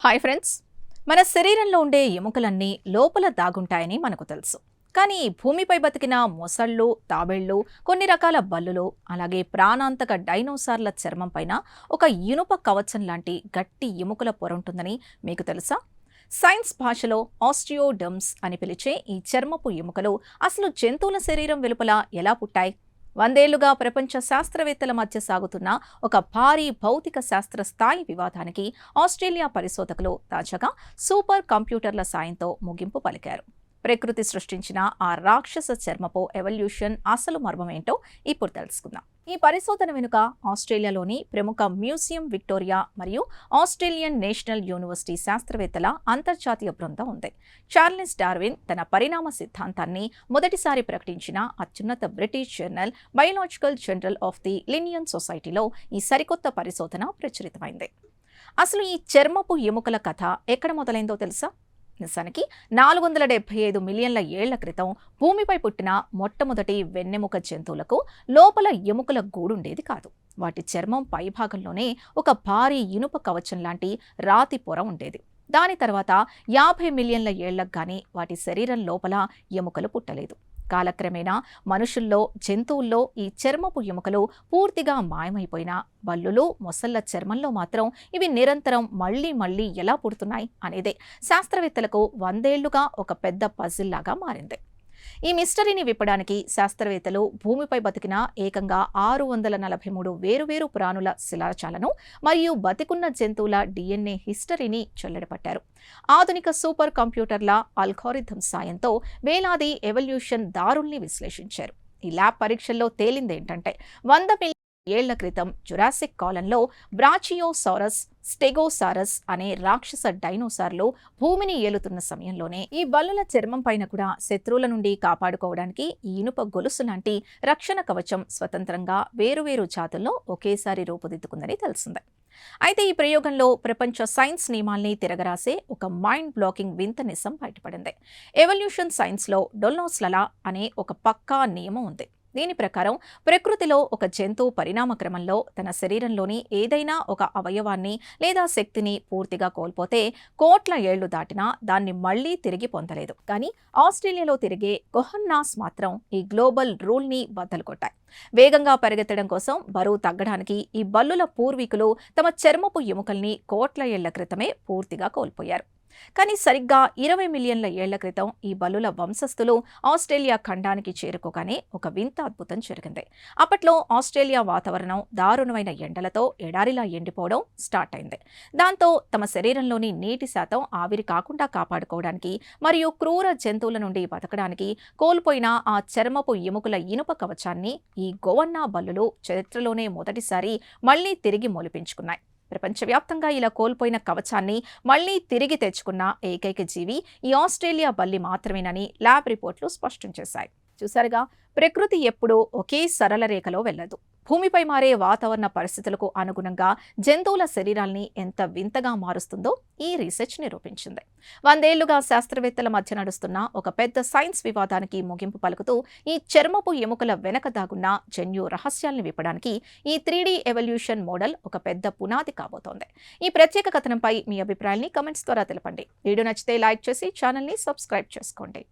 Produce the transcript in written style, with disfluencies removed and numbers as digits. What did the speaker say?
Hi friends. మన శరీరంలో ఉండే ఎముకలన్నీ లోపల దాగుంటాయని మనకు తెలుసు. కానీ భూమిపై బతికిన మొసళ్ళు, తాబేళ్లు, కొన్ని రకాల బల్లులు, అలాగే ప్రాణాంతక డైనోసార్ల చర్మం పైన ఒక ఇనుప కవచం లాంటి గట్టి ఎముకల పొర ఉంటుందని మీకు తెలుసా? సైన్స్ భాషలో ఆస్టియోడర్మ్స్ అని పిలిచే ఈ చర్మపు ఎముకలు అసలు జంతువుల శరీరం వెలుపల ఎలా పుట్టాయి? వందేళ్లుగా ప్రపంచ శాస్త్రవేత్తల మధ్య సాగుతున్న ఒక భారీ భౌతిక శాస్త్ర స్థాయి వివాదానికి ఆస్ట్రేలియా పరిశోధకులు తాజాగా సూపర్ కంప్యూటర్ల సాయంతో ముగింపు పలికారు. ప్రకృతి సృష్టించిన ఆ రాక్షస చర్మపు ఎవల్యూషన్ అసలు మర్మమేంటో ఇప్పుడు తెలుసుకుందాం. ఈ పరిశోధన వెనుక ఆస్ట్రేలియాలోని ప్రముఖ మ్యూజియం విక్టోరియా మరియు ఆస్ట్రేలియన్ నేషనల్ యూనివర్సిటీ శాస్త్రవేత్తల అంతర్జాతీయ బృందం ఉంది. చార్లెస్ డార్విన్ తన పరిణామ సిద్ధాంతాన్ని మొదటిసారి ప్రకటించిన అత్యున్నత British journal biological journal of the Linnean సొసైటీలో ఈ సరికొత్త పరిశోధన ప్రచురితమైంది. అసలు ఈ చర్మపు ఎముకల కథ ఎక్కడ మొదలైందో తెలుసా? నిజానికి 475 మిలియన్ల ఏళ్ల క్రితం భూమిపై పుట్టిన మొట్టమొదటి వెన్నెముక జంతువులకు లోపల ఎముకల గూడుండేది కాదు. వాటి చర్మం పైభాగంలోనే ఒక భారీ ఇనుప కవచం లాంటి రాతి పొర ఉండేది. దాని తర్వాత 50 మిలియన్ల ఏళ్లకు గానీ వాటి శరీరం లోపల ఎముకలు పుట్టలేదు. కాలక్రమేణా మనుషుల్లో, జంతువుల్లో ఈ చర్మపు ఎముకలు పూర్తిగా మాయమైపోయినా బల్లులు, మొసళ్ల చర్మంలో మాత్రం ఇవి నిరంతరం మళ్లీ ఎలా పుడుతున్నాయి అనేదే శాస్త్రవేత్తలకు 100 ఏళ్లుగా ఒక పెద్ద పజిల్ లాగా మారింది. ఈ మిస్టరీని విప్పడానికి శాస్త్రవేత్తలు భూమిపై బతికిన ఏకంగా 643 వేరువేరు ప్రాణుల శిలాజాలను మరియు బతికున్న జంతువుల DNA హిస్టరీని చెల్లడపట్టారు. ఆధునిక సూపర్ కంప్యూటర్ల అల్గోరిథం సాయంతో వేలాది ఎవల్యూషన్ దారుల్ని విశ్లేషించారు. ఈ ల్యాబ్ పరీక్షల్లో తేలిందేంటంటే 100 మిలియన్ ఏళ్ల క్రితం జురాసిక్ కాలంలో బ్రాచియోసారస్, స్టెగోసారస్ అనే రాక్షస డైనోసార్లు భూమిని ఏలుతున్న సమయంలోనే ఈ బల్లుల చర్మం పైన కూడా శత్రువుల నుండి కాపాడుకోవడానికి ఈ ఇనుప గొలుసు లాంటి రక్షణ కవచం స్వతంత్రంగా వేరువేరు జాతుల్లో ఒకేసారి రూపుదిద్దుకుందని తెలిసింది. అయితే ఈ ప్రయోగంలో ప్రపంచ సైన్స్ నియమాల్ని తిరగరాసే ఒక మైండ్ బ్లాకింగ్ వింత నిజం బయటపడింది. ఎవల్యూషన్ సైన్స్లో డొల్నోస్లలా అనే ఒక పక్కా నియమం ఉంది. దీని ప్రకారం ప్రకృతిలో ఒక జంతువు పరిణామ క్రమంలో తన శరీరంలోని ఏదైనా ఒక అవయవాన్ని లేదా శక్తిని పూర్తిగా కోల్పోతే కోట్ల ఏళ్లు దాటినా దాన్ని మళ్లీ తిరిగి పొందలేదు. కానీ ఆస్ట్రేలియాలో తిరిగే కొహన్నాస్ మాత్రం ఈ గ్లోబల్ రూల్ని బద్దలు కొట్టాయి. వేగంగా పరిగెత్తడం కోసం బరువు తగ్గడానికి ఈ బల్లుల పూర్వీకులు తమ చర్మపు ఎముకల్ని కోట్ల ఏళ్ల క్రితమే పూర్తిగా కోల్పోయారు. కానీ సరిగ్గా 20 మిలియన్ల ఏళ్ల క్రితం ఈ బల్లుల వంశస్థులు ఆస్ట్రేలియా ఖండానికి చేరుకోగానే ఒక వింత అద్భుతం జరిగింది. అప్పట్లో ఆస్ట్రేలియా వాతావరణం దారుణమైన ఎండలతో ఎడారిలా ఎండిపోవడం స్టార్ట్ అయింది. దాంతో తమ శరీరంలోని నీటి శాతం ఆవిరి కాకుండా కాపాడుకోవడానికి మరియు క్రూర జంతువుల నుండి బతకడానికి కోల్పోయిన ఆ చర్మపు ఎముకల ఇనుప కవచాన్ని ఈ గోవన్నా బల్లులు చరిత్రలోనే మొదటిసారి మళ్లీ తిరిగి మొలిపించుకున్నాయి. ప్రపంచవ్యాప్తంగా ఇలా కోల్పోయిన కవచాన్ని మళ్లీ తిరిగి తెచ్చుకున్న ఏకైక జీవి ఈ ఆస్ట్రేలియా బల్లి మాత్రమేనని ల్యాబ్ రిపోర్ట్లు స్పష్టం చేశాయి. చూసారుగా, ప్రకృతి ఎప్పుడూ ఒకే సరళ రేఖలో వెళ్లదు. భూమిపై మారే వాతావరణ పరిస్థితులకు అనుగుణంగా జంతువుల శరీరాల్ని ఎంత వింతగా మారుస్తుందో ఈ రీసెర్చ్ నిరూపించింది. 100 ఏళ్లుగా శాస్త్రవేత్తల మధ్య నడుస్తున్న ఒక పెద్ద సైన్స్ వివాదానికి ముగింపు పలుకుతూ ఈ చర్మపు ఎముకల వెనక దాగున్న జన్యు రహస్యాల్ని విప్పడానికి ఈ 3D ఎవల్యూషన్ మోడల్ ఒక పెద్ద పునాది కాబోతోంది. ఈ ప్రత్యేక కథనంపై మీ అభిప్రాయాల్ని కమెంట్స్ ద్వారా తెలపండి. వీడియో నచ్చితే లైక్ చేసి ఛానల్ని సబ్స్క్రైబ్ చేసుకోండి.